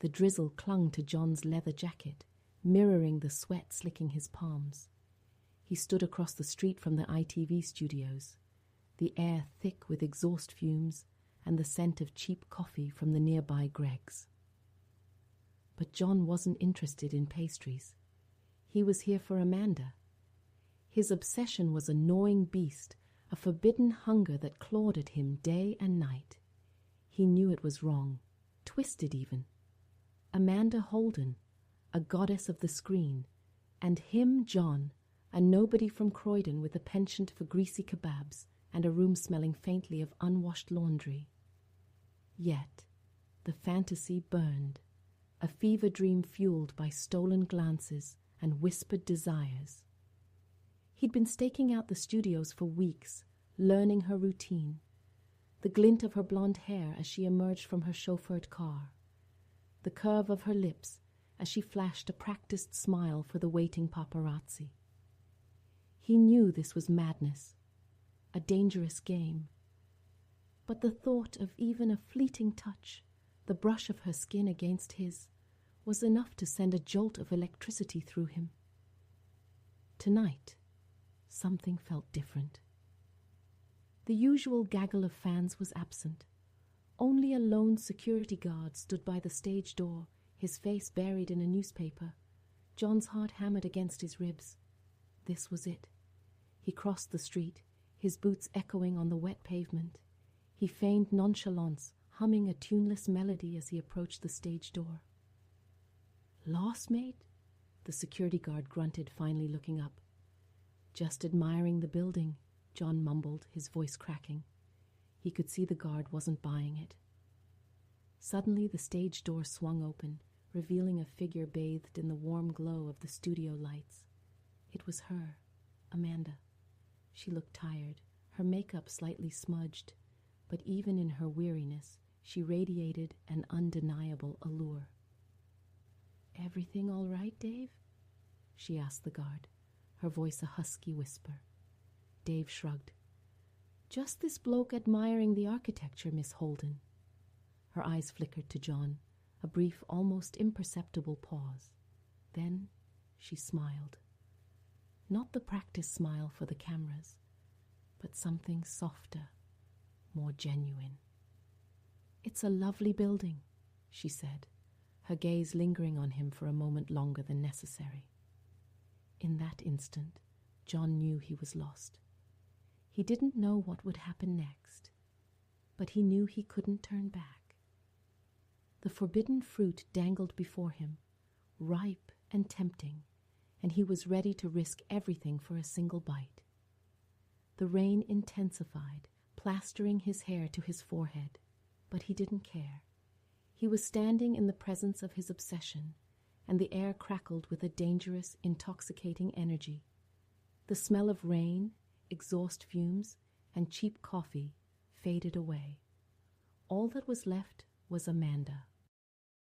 The drizzle clung to John's leather jacket, mirroring the sweat slicking his palms. He stood across the street from the ITV studios, the air thick with exhaust fumes and the scent of cheap coffee from the nearby Greggs. But John wasn't interested in pastries. He was here for Amanda. His obsession was a gnawing beast, a forbidden hunger that clawed at him day and night. He knew it was wrong, twisted even. Amanda Holden, a goddess of the screen, and him, John, a nobody from Croydon with a penchant for greasy kebabs and a room smelling faintly of unwashed laundry. Yet the fantasy burned, a fever dream fueled by stolen glances and whispered desires. He'd been staking out the studios for weeks, learning her routine, the glint of her blonde hair as she emerged from her chauffeured car, the curve of her lips as she flashed a practiced smile for the waiting paparazzi. He knew this was madness, a dangerous game, but the thought of even a fleeting touch, the brush of her skin against his, was enough to send a jolt of electricity through him. Tonight, something felt different. The usual gaggle of fans was absent. Only a lone security guard stood by the stage door, his face buried in a newspaper, John's heart hammered against his ribs. This was it. He crossed the street, his boots echoing on the wet pavement. He feigned nonchalance, humming a tuneless melody as he approached the stage door. "Lost, mate?" the security guard grunted, finally looking up. "Just admiring the building," John mumbled, his voice cracking. He could see the guard wasn't buying it. Suddenly the stage door swung open, revealing a figure bathed in the warm glow of the studio lights. It was her, Amanda. She looked tired, her makeup slightly smudged, but even in her weariness, she radiated an undeniable allure. "Everything all right, Dave?" she asked the guard, her voice a husky whisper. Dave shrugged. "Just this bloke admiring the architecture, Miss Holden." Her eyes flickered to John, a brief, almost imperceptible pause. Then she smiled. Not the practice smile for the cameras, but something softer, more genuine. "It's a lovely building," she said, her gaze lingering on him for a moment longer than necessary. In that instant, John knew he was lost. He didn't know what would happen next, but he knew he couldn't turn back. The forbidden fruit dangled before him, ripe and tempting, and he was ready to risk everything for a single bite. The rain intensified, plastering his hair to his forehead, but he didn't care. He was standing in the presence of his obsession, and the air crackled with a dangerous, intoxicating energy. The smell of rain, exhaust fumes, and cheap coffee faded away. All that was left was Amanda.